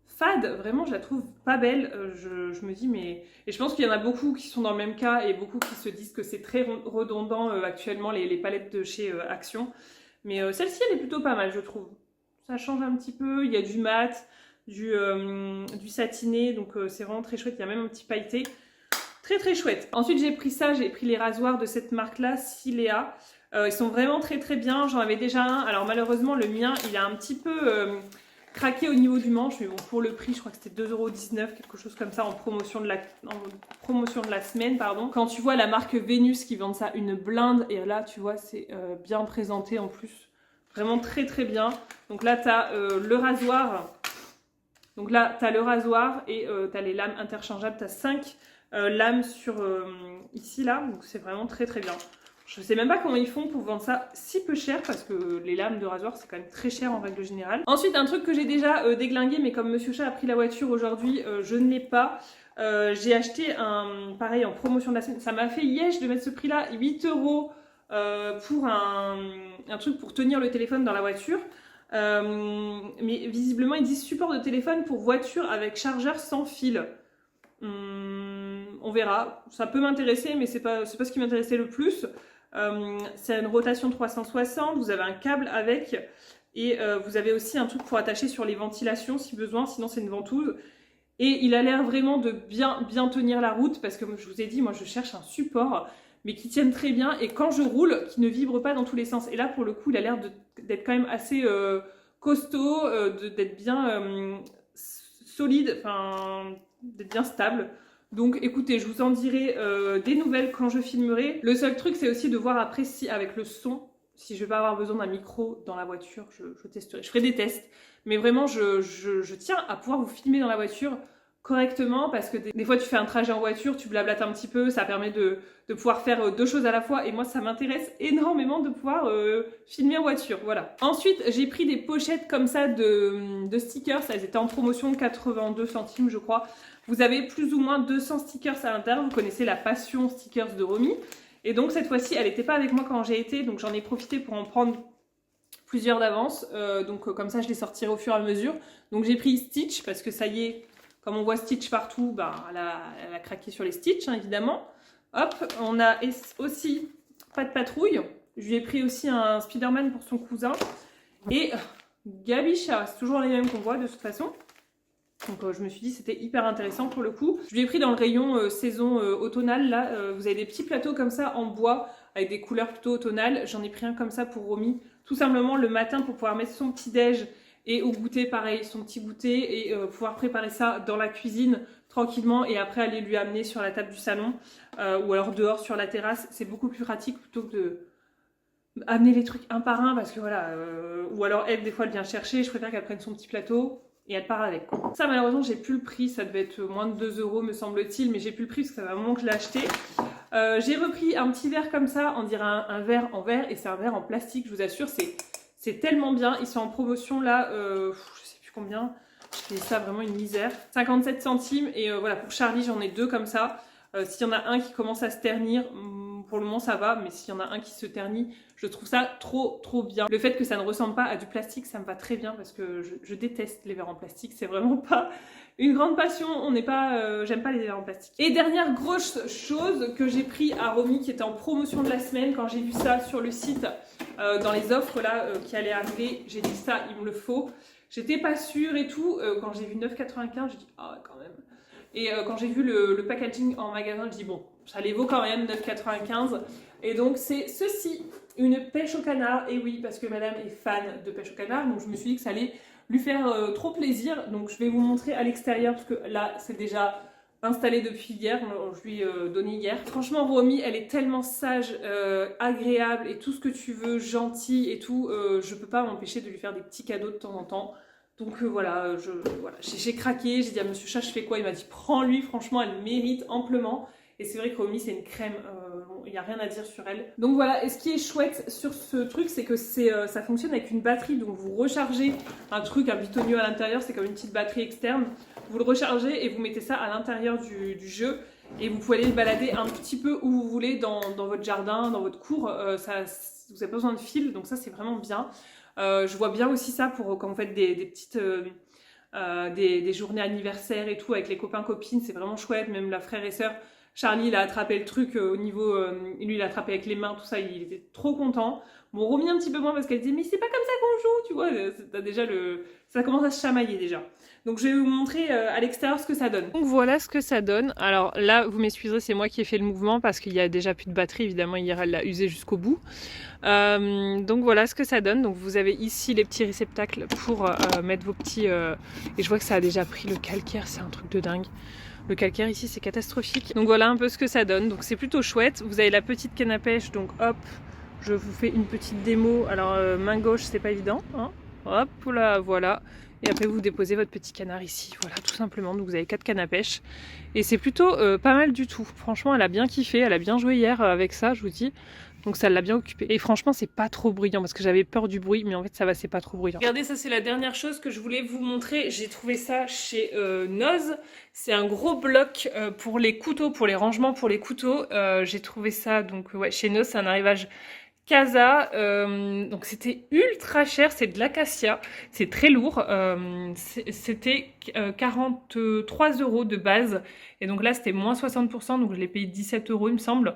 Speaker 1: fade, vraiment je la trouve pas belle. Je me dis mais... Et je pense qu'il y en a beaucoup qui sont dans le même cas et beaucoup qui se disent que c'est très redondant actuellement les palettes de chez Action. Mais celle-ci elle est plutôt pas mal je trouve. Ça change un petit peu, il y a du mat, du satiné, donc c'est vraiment très chouette. Il y a même un petit pailleté. Très très chouette. Ensuite j'ai pris ça, j'ai pris les rasoirs de cette marque là, Silea. Ils sont vraiment très très bien, j'en avais déjà un. Alors malheureusement le mien il a un petit peu craqué au niveau du manche, mais bon pour le prix je crois que c'était 2,19 €, quelque chose comme ça en promotion de la semaine pardon. Quand tu vois la marque Vénus qui vend ça une blinde, et là tu vois c'est bien présenté en plus. Vraiment très très bien. Donc là tu as le rasoir. Donc là tu as le rasoir et tu as les lames interchangeables, tu as 5 lames sur ici là, donc c'est vraiment très très bien. Je sais même pas comment ils font pour vendre ça si peu cher parce que les lames de rasoir c'est quand même très cher en règle générale. Ensuite un truc que j'ai déjà déglingué mais comme Monsieur Chat a pris la voiture aujourd'hui, je ne l'ai pas. J'ai acheté un pareil en promotion de la semaine, ça m'a fait yesh de mettre ce prix là, 8 € pour un truc pour tenir le téléphone dans la voiture. Mais visiblement ils disent support de téléphone pour voiture avec chargeur sans fil. On verra, ça peut m'intéresser mais c'est pas ce qui m'intéressait le plus. C'est une rotation 360, vous avez un câble avec et vous avez aussi un truc pour attacher sur les ventilations si besoin, sinon c'est une ventouse. Et il a l'air vraiment de bien tenir la route parce que je vous ai dit, moi je cherche un support mais qui tienne très bien et quand je roule, qui ne vibre pas dans tous les sens. Et là pour le coup il a l'air d'être quand même assez costaud, d'être bien solide, enfin d'être bien stable. Donc écoutez, je vous en dirai des nouvelles quand je filmerai. Le seul truc c'est aussi de voir après si avec le son, si je vais pas avoir besoin d'un micro dans la voiture, je testerai, je ferai des tests. Mais vraiment je tiens à pouvoir vous filmer dans la voiture correctement parce que des fois tu fais un trajet en voiture, tu blablates un petit peu, ça permet de pouvoir faire deux choses à la fois et moi ça m'intéresse énormément de pouvoir filmer en voiture, voilà. Ensuite j'ai pris des pochettes comme ça de stickers, elles étaient en promotion 82 centimes je crois. Vous avez plus ou moins 200 stickers à l'intérieur, vous connaissez la passion stickers de Romy. Et donc cette fois-ci elle n'était pas avec moi quand j'ai été, donc j'en ai profité pour en prendre plusieurs d'avance. Donc comme ça je les sortirai au fur et à mesure. Donc j'ai pris Stitch parce que ça y est, comme on voit Stitch partout, bah, elle a craqué sur les Stitch, hein, évidemment. Hop, on a aussi Pas de patrouille. Je lui ai pris aussi un Spider-Man pour son cousin. Et Gabicha, c'est toujours les mêmes qu'on voit de toute façon. Donc je me suis dit c'était hyper intéressant pour le coup. Je lui ai pris dans le rayon saison automnale. Là, vous avez des petits plateaux comme ça en bois avec des couleurs plutôt automnales. J'en ai pris un comme ça pour Romy. Tout simplement le matin pour pouvoir mettre son petit déj. Et au goûter, pareil, son petit goûter et pouvoir préparer ça dans la cuisine tranquillement et après aller lui amener sur la table du salon ou alors dehors sur la terrasse. C'est beaucoup plus pratique plutôt que de amener les trucs un par un parce que voilà, ou alors elle, des fois, elle vient chercher. Je préfère qu'elle prenne son petit plateau. et elle part avec. Ça malheureusement j'ai plus le prix, ça devait être moins de 2 € me semble-t-il, mais j'ai plus le prix parce que ça fait un moment que je l'ai acheté. J'ai repris un petit verre comme ça, on dirait un verre en verre, et c'est un verre en plastique, je vous assure, c'est tellement bien. Ils sont en promotion là, je sais plus combien, j'ai ça vraiment une misère. 57 centimes, et voilà, pour Charlie j'en ai 2 comme ça. S'il y en a un qui commence à se ternir, pour le moment ça va, mais s'il y en a un qui se ternit, je trouve ça trop bien. Le fait que ça ne ressemble pas à du plastique, ça me va très bien parce que je déteste les verres en plastique, c'est vraiment pas une grande passion, j'aime pas les verres en plastique. Et dernière grosse chose que j'ai pris à Romy qui était en promotion de la semaine, quand j'ai vu ça sur le site, dans les offres là qui allaient arriver, j'ai dit ça, il me le faut. J'étais pas sûre et tout, quand j'ai vu 9,95, j'ai dit ah quand même. Et quand j'ai vu le packaging en magasin, je dis bon, ça les vaut quand même 9,95. Et donc c'est ceci, une pêche au canard. Et oui, parce que madame est fan de pêche au canard, donc je me suis dit que ça allait lui faire trop plaisir. Donc je vais vous montrer à l'extérieur, parce que là c'est déjà installé depuis hier, je lui ai donné hier. Franchement Romy, elle est tellement sage, agréable et tout ce que tu veux, gentille et tout. Je peux pas m'empêcher de lui faire des petits cadeaux de temps en temps. Donc voilà, j'ai craqué, j'ai dit à Monsieur Chat, je fais quoi? Il m'a dit prends-lui, franchement elle mérite amplement. Et c'est vrai que Romy c'est une crème, il n'y a rien à dire sur elle. Donc voilà, et ce qui est chouette sur ce truc, c'est que ça fonctionne avec une batterie. Donc vous rechargez un truc, un bitonio à l'intérieur, c'est comme une petite batterie externe. Vous le rechargez et vous mettez ça à l'intérieur du jeu. Et vous pouvez aller le balader un petit peu où vous voulez, dans votre jardin, dans votre cour. Vous n'avez pas besoin de fil, donc ça c'est vraiment bien. Je vois bien aussi ça pour quand vous faites des petites des journées anniversaires et tout avec les copains copines, c'est vraiment chouette. Même la frère et sœur, Charlie il a attrapé le truc au niveau, lui il a attrapé avec les mains, tout ça, il était trop content. Bon, Romy un petit peu moins parce qu'elle disait mais c'est pas comme ça qu'on joue, tu vois, t'as déjà ça commence à se chamailler déjà. Donc je vais vous montrer à l'extérieur ce que ça donne. Donc voilà ce que ça donne. Alors là, vous m'excuserez, c'est moi qui ai fait le mouvement parce qu'il y a déjà plus de batterie, évidemment hier elle l'a usé jusqu'au bout. Donc voilà ce que ça donne. Donc vous avez ici les petits réceptacles pour mettre vos petits... Et je vois que ça a déjà pris le calcaire, c'est un truc de dingue. Le calcaire ici c'est catastrophique. Donc voilà un peu ce que ça donne. Donc c'est plutôt chouette. Vous avez la petite canne à pêche, donc hop, je vous fais une petite démo. Alors main gauche c'est pas évident, hein. Hop là, voilà. Et après vous déposez votre petit canard ici, voilà tout simplement. Donc vous avez 4 cannes à pêche. Et c'est plutôt pas mal du tout. Franchement elle a bien kiffé, elle a bien joué hier avec ça, je vous dis. Donc ça l'a bien occupé. Et franchement c'est pas trop bruyant parce que j'avais peur du bruit, mais en fait ça va, c'est pas trop bruyant. Regardez, ça c'est la dernière chose que je voulais vous montrer. J'ai trouvé ça chez Noz. C'est un gros bloc pour les couteaux, pour les rangements pour les couteaux. J'ai trouvé ça donc ouais, chez Noz, c'est un arrivage Casa, donc c'était ultra cher, c'est de l'acacia, c'est très lourd, c'était 43 € de base, et donc là c'était moins 60%, donc je l'ai payé 17 € il me semble.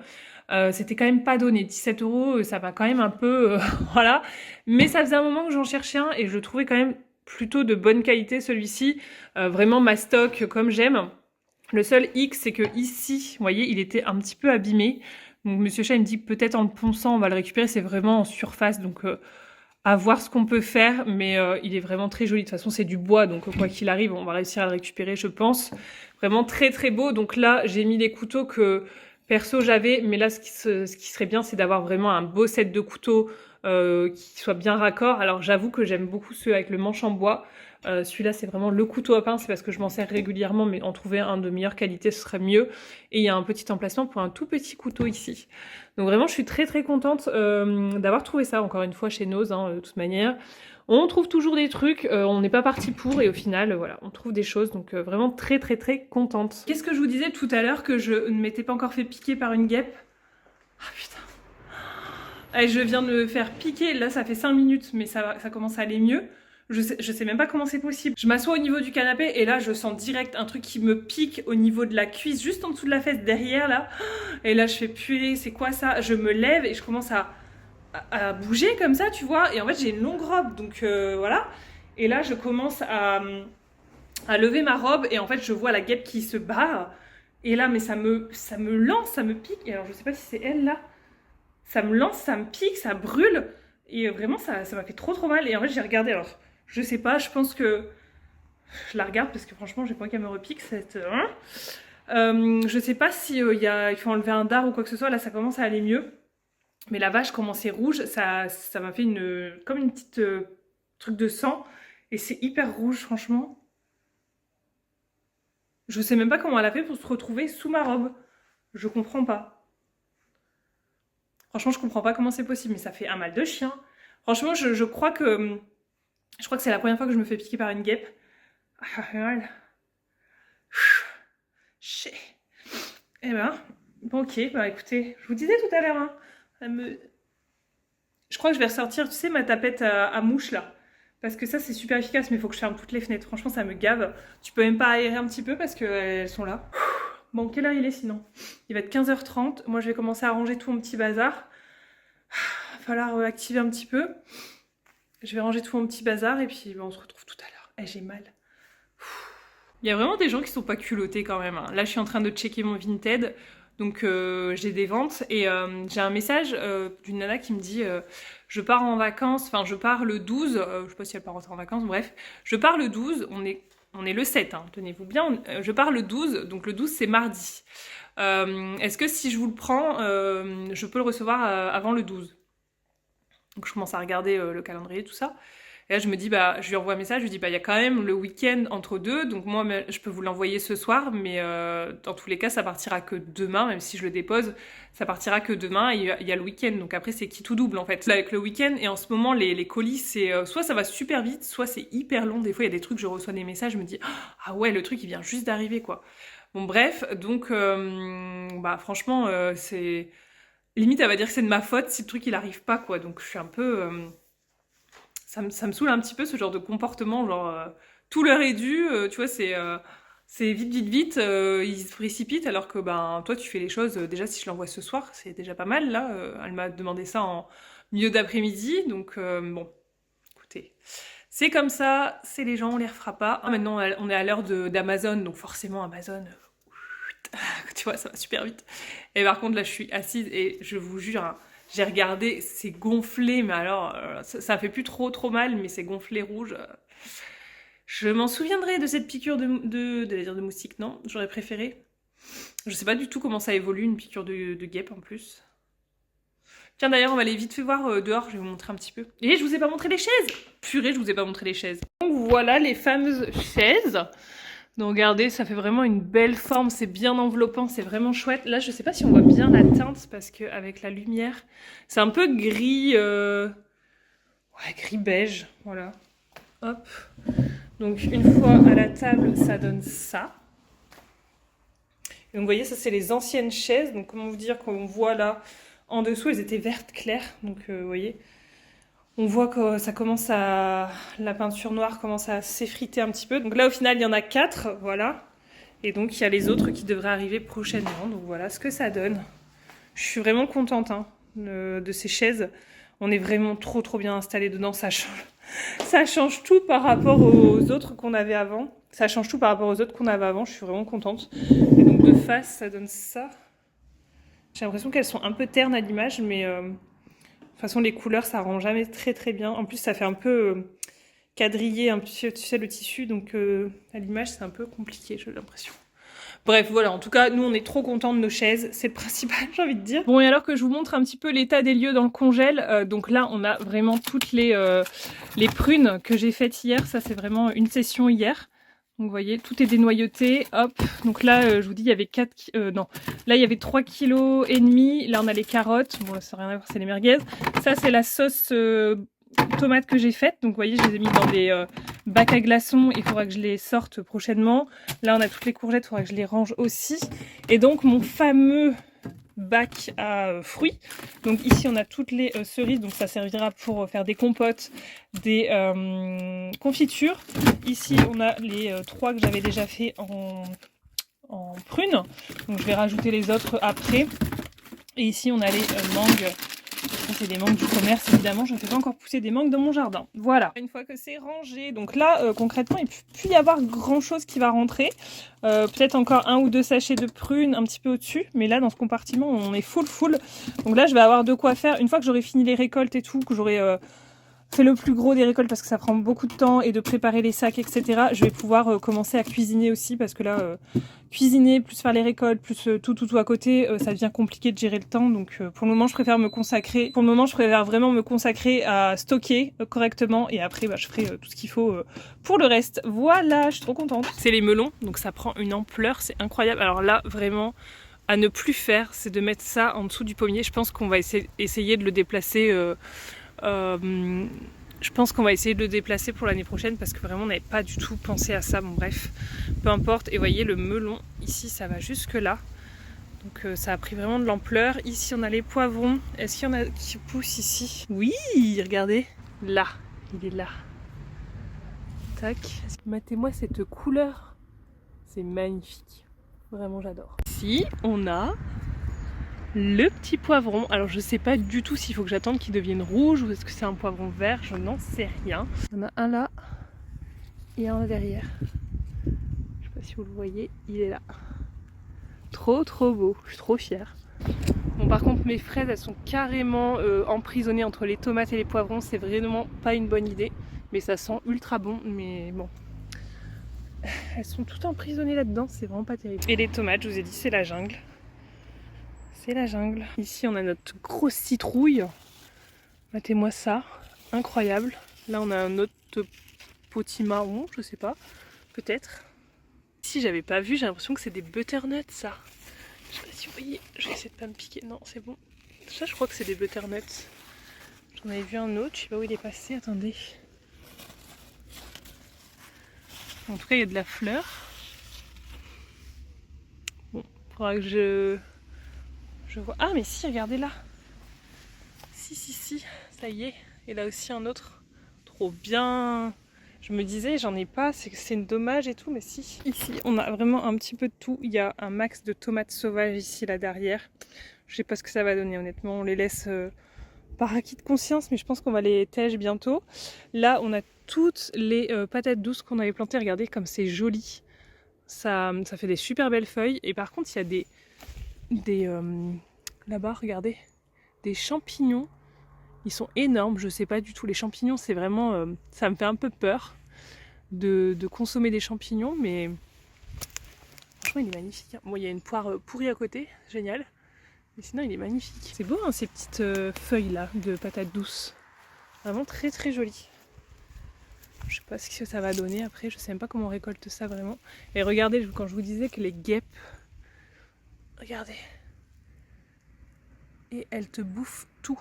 Speaker 1: C'était quand même pas donné, 17 €, ça va quand même un peu, voilà, mais ça faisait un moment que j'en cherchais un, et je le trouvais quand même plutôt de bonne qualité celui-ci, vraiment mastoc comme j'aime. Le seul X, c'est que ici, vous voyez, il était un petit peu abîmé. Donc Monsieur Chat il me dit peut-être en le ponçant on va le récupérer, c'est vraiment en surface, donc à voir ce qu'on peut faire, mais il est vraiment très joli. De toute façon c'est du bois, donc quoi qu'il arrive on va réussir à le récupérer je pense. Vraiment très très beau. Donc là j'ai mis les couteaux que perso j'avais, mais là ce qui serait bien c'est d'avoir vraiment un beau set de couteaux qui soit bien raccord. Alors j'avoue que j'aime beaucoup ceux avec le manche en bois. Celui-là c'est vraiment le couteau à pain, c'est parce que je m'en sers régulièrement, mais en trouver un de meilleure qualité ce serait mieux. Et il y a un petit emplacement pour un tout petit couteau ici. Donc vraiment je suis très très contente d'avoir trouvé ça encore une fois chez Noz, hein, de toute manière. On trouve toujours des trucs, on n'est pas parti pour, et au final voilà, on trouve des choses, donc vraiment très très très contente. Qu'est-ce que je vous disais tout à l'heure, que je ne m'étais pas encore fait piquer par une guêpe? Ah putain. Allez, je viens de me faire piquer, là ça fait 5 minutes, mais ça commence à aller mieux. Je sais même pas comment c'est possible. Je m'assois au niveau du canapé et là je sens direct un truc qui me pique au niveau de la cuisse, juste en dessous de la fesse, derrière là. Et là je fais purée, c'est quoi ça? Je me lève et je commence à bouger comme ça, tu vois. Et en fait j'ai une longue robe, donc voilà. Et là je commence à lever ma robe et en fait je vois la guêpe qui se barre. Et là mais ça me lance, ça me pique. Et alors je sais pas si c'est elle là. Ça me lance, ça me pique, ça brûle. Et vraiment ça m'a fait trop mal. Et en fait j'ai regardé, alors je sais pas, je pense que je la regarde parce que franchement j'ai pas qu'elle me repique cette... je sais pas si il faut enlever un dard ou quoi que ce soit. Là ça commence à aller mieux. Mais la vache commençait rouge, ça m'a fait comme une petite truc de sang. Et c'est hyper rouge franchement. Je sais même pas comment elle a fait pour se retrouver sous ma robe. Je comprends pas. Franchement, je comprends pas comment c'est possible, mais ça fait un mal de chien. Franchement, je crois que c'est la première fois que je me fais piquer par une guêpe. Ah, ça fait mal. Chut. Eh ben, bon, ok, bah écoutez, je vous disais tout à l'heure, hein, je crois que je vais ressortir, tu sais, ma tapette à mouche là. Parce que ça, c'est super efficace, mais il faut que je ferme toutes les fenêtres. Franchement, ça me gave. Tu peux même pas aérer un petit peu parce qu'elles sont là. Bon, quelle heure il est sinon? Il va être 15h30. Moi, je vais commencer à ranger tout mon petit bazar. Il va falloir activer un petit peu. Je vais ranger tout mon petit bazar et puis on se retrouve tout à l'heure. Eh, j'ai mal. Il y a vraiment des gens qui sont pas culottés quand même, hein. Là, je suis en train de checker mon Vinted. Donc j'ai des ventes et j'ai un message d'une nana qui me dit je pars en vacances, enfin je pars le 12, je sais pas si elle part en vacances, bref, je pars le 12, on est le 7, hein, tenez-vous bien, je pars le 12, donc le 12 c'est mardi. Est-ce que si je vous le prends, je peux le recevoir avant le 12? Donc je commence à regarder le calendrier, tout ça. Et là, je me dis, bah, je lui envoie un message, je lui dis, bah, il y a quand même le week-end entre deux, donc moi, je peux vous l'envoyer ce soir, mais dans tous les cas, ça partira que demain, même si je le dépose, ça partira que demain, et il y a le week-end, donc après, c'est qui tout double, en fait. Là, avec le week-end, et en ce moment, les colis, c'est soit ça va super vite, soit c'est hyper long. Des fois, il y a des trucs, je reçois des messages, je me dis, ah ouais, le truc, il vient juste d'arriver, quoi. Bon, bref, donc, bah, franchement, c'est... Limite, elle va dire que c'est de ma faute si le truc, il arrive pas, quoi, donc je suis un peu... Ça me saoule un petit peu ce genre de comportement, genre tout leur est dû, tu vois, c'est vite, vite, vite, ils se précipitent alors que ben toi tu fais les choses, déjà si je l'envoie ce soir, c'est déjà pas mal là, elle m'a demandé ça en milieu d'après-midi, donc bon, écoutez, c'est comme ça, c'est les gens, on les refera pas. Maintenant on est à l'heure d'Amazon, donc forcément Amazon, tu vois, ça va super vite. Et par contre là je suis assise et je vous jure, hein, j'ai regardé, c'est gonflé, mais alors, ça fait plus trop mal, mais c'est gonflé rouge. Je m'en souviendrai de cette piqûre de moustique, non? J'aurais préféré. Je sais pas du tout comment ça évolue, une piqûre de guêpe en plus. Tiens, d'ailleurs, on va aller vite fait voir dehors, je vais vous montrer un petit peu. Et je vous ai pas montré les chaises! Purée, je vous ai pas montré les chaises. Donc voilà les fameuses chaises. Donc regardez, ça fait vraiment une belle forme, c'est bien enveloppant, c'est vraiment chouette. Là, je sais pas si on voit bien la teinte parce qu'avec la lumière, c'est un peu gris, ouais, gris beige, voilà. Hop. Donc une fois à la table, ça donne ça. Et donc vous voyez, ça c'est les anciennes chaises. Donc comment vous dire qu'on voit là en dessous, elles étaient vertes claires. Donc vous voyez, on voit que ça commence à... La peinture noire commence à s'effriter un petit peu. Donc là, au final, il y en a 4, voilà. Et donc, il y a les autres qui devraient arriver prochainement. Donc voilà ce que ça donne. Je suis vraiment contente hein, de ces chaises. On est vraiment trop bien installés dedans. Ça change tout par rapport aux autres qu'on avait avant. Ça change tout par rapport aux autres qu'on avait avant. Je suis vraiment contente. Et donc, de face, ça donne ça. J'ai l'impression qu'elles sont un peu ternes à l'image, mais... De toute façon, les couleurs, ça rend jamais très bien. En plus, ça fait un peu quadrillé, un peu, tu sais, le tissu. Donc, à l'image, c'est un peu compliqué, j'ai l'impression. Bref, voilà. En tout cas, nous, on est trop contents de nos chaises. C'est le principal, j'ai envie de dire. Bon, et alors que je vous montre un petit peu l'état des lieux dans le congèle. Donc là, on a vraiment toutes les prunes que j'ai faites hier. Ça, c'est vraiment une session hier. Donc vous voyez, tout est dénoyauté, hop. Donc là, je vous dis, il y avait 4... non, là, il y avait 3,5 kg. Là, on a les carottes. Bon, là, ça n'a rien à voir, c'est les merguez. Ça, c'est la sauce tomate que j'ai faite. Donc vous voyez, je les ai mis dans des bacs à glaçons. Il faudra que je les sorte prochainement. Là, on a toutes les courgettes, il faudra que je les range aussi. Et donc, mon fameux bac à fruits. Donc ici on a toutes les cerises, donc ça servira pour faire des compotes, des confitures. Ici on a les 3 que j'avais déjà fait en prunes, donc je vais rajouter les autres après. Et ici on a les mangues. Ça, c'est des mangues du commerce, évidemment. Je ne fais pas encore pousser des mangues dans mon jardin. Voilà. Une fois que c'est rangé, donc là, concrètement, il ne peut plus y avoir grand-chose qui va rentrer. Peut-être encore 1 ou 2 sachets de prunes un petit peu au-dessus. Mais là, dans ce compartiment, on est full. Donc là, je vais avoir de quoi faire. Une fois que j'aurai fini les récoltes et tout, que j'aurai fait le plus gros des récoltes parce que ça prend beaucoup de temps et de préparer les sacs, etc. Je vais pouvoir commencer à cuisiner aussi parce que là, cuisiner, plus faire les récoltes, plus tout à côté, ça devient compliqué de gérer le temps. Donc pour le moment, je préfère vraiment me consacrer à stocker correctement et après, bah, je ferai tout ce qu'il faut pour le reste. Voilà, je suis trop contente. C'est les melons, donc ça prend une ampleur, c'est incroyable. Alors là, vraiment, à ne plus faire, c'est de mettre ça en dessous du pommier. Je pense qu'on va essayer de le déplacer... je pense qu'on va essayer de le déplacer pour l'année prochaine parce que vraiment on n'avait pas du tout pensé à ça. Bon bref, peu importe. Et vous voyez le melon, ici ça va jusque là. Donc ça a pris vraiment de l'ampleur. Ici on a les poivrons. Est-ce qu'il y en a qui poussent ici? Oui, regardez. Là, il est là. Tac. Matez-moi cette couleur. C'est magnifique. Vraiment j'adore. Ici on a... le petit poivron, alors je sais pas du tout s'il faut que j'attende qu'il devienne rouge ou est-ce que c'est un poivron vert, je n'en sais rien. Il y en a un là et un là derrière. Je sais pas si vous le voyez, il est là. Trop beau, je suis trop fière. Bon par contre mes fraises elles sont carrément emprisonnées entre les tomates et les poivrons, c'est vraiment pas une bonne idée. Mais ça sent ultra bon, mais bon. Elles sont toutes emprisonnées là-dedans, c'est vraiment pas terrible. Et les tomates, je vous ai dit, c'est la jungle. C'est la jungle. Ici, on a notre grosse citrouille. Matez-moi ça. Incroyable. Là, on a un autre potimarron, je sais pas. Peut-être. Ici, j'avais pas vu. J'ai l'impression que c'est des butternuts, ça. Je sais pas si vous voyez. Je vais essayer de pas me piquer. Non, c'est bon. Ça, je crois que c'est des butternuts. J'en avais vu un autre. Je sais pas où il est passé. Attendez. En tout cas, il y a de la fleur. Bon, faudra que je vois. Ah mais si, regardez là. Si, ça y est. Et là aussi un autre. Trop bien. Je me disais, j'en ai pas, c'est dommage et tout, mais si. Ici, on a vraiment un petit peu de tout. Il y a un max de tomates sauvages ici, là derrière. Je sais pas ce que ça va donner, honnêtement. On les laisse par acquis de conscience, mais je pense qu'on va les tèche bientôt. Là, on a toutes les patates douces qu'on avait plantées. Regardez comme c'est joli. Ça fait des super belles feuilles. Et par contre, il y a des là-bas, regardez, des champignons. Ils sont énormes, je sais pas du tout. Les champignons, c'est vraiment... ça me fait un peu peur de consommer des champignons, mais franchement, il est magnifique. Bon, il y a une poire pourrie à côté, génial. Mais sinon, il est magnifique. C'est beau, hein, ces petites feuilles-là de patates douces. Vraiment très joli. Je sais pas ce que ça va donner après, je sais même pas comment on récolte ça vraiment. Et regardez, quand je vous disais que les guêpes... Regardez. Et elles te bouffent tout.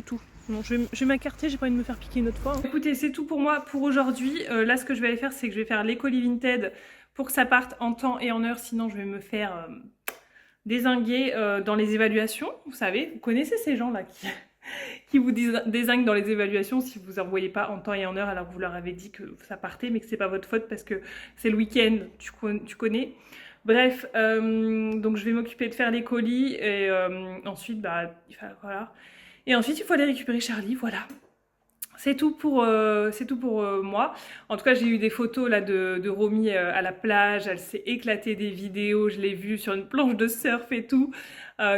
Speaker 1: Tout. Bon, je vais m'écarter, j'ai pas envie de me faire piquer une autre fois. Écoutez, c'est tout pour moi pour aujourd'hui. Là, ce que je vais aller faire, c'est que je vais faire les colis Vinted pour que ça parte en temps et en heure. Sinon, je vais me faire dézinguer dans les évaluations. Vous savez, vous connaissez ces gens-là qui vous dézinguent dans les évaluations si vous ne envoyez pas en temps et en heure alors que vous leur avez dit que ça partait, mais que c'est pas votre faute parce que c'est le week-end, tu connais. Bref, donc je vais m'occuper de faire les colis et ensuite, bah, voilà. Et ensuite, il faut aller récupérer Charlie, voilà. C'est tout pour moi. En tout cas, j'ai eu des photos là de Romy à la plage. Elle s'est éclatée des vidéos. Je l'ai vue sur une planche de surf et tout.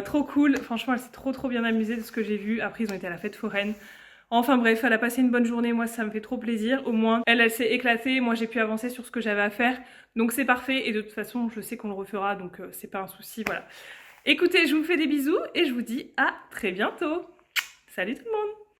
Speaker 1: Trop cool. Franchement, elle s'est trop bien amusée de ce que j'ai vu. Après, ils ont été à la fête foraine. Enfin bref, elle a passé une bonne journée. Moi, ça me fait trop plaisir. Au moins, elle s'est éclatée. Moi, j'ai pu avancer sur ce que j'avais à faire. Donc, c'est parfait. Et de toute façon, je sais qu'on le refera. Donc, c'est pas un souci. Voilà. Écoutez, je vous fais des bisous et je vous dis à très bientôt. Salut tout le monde!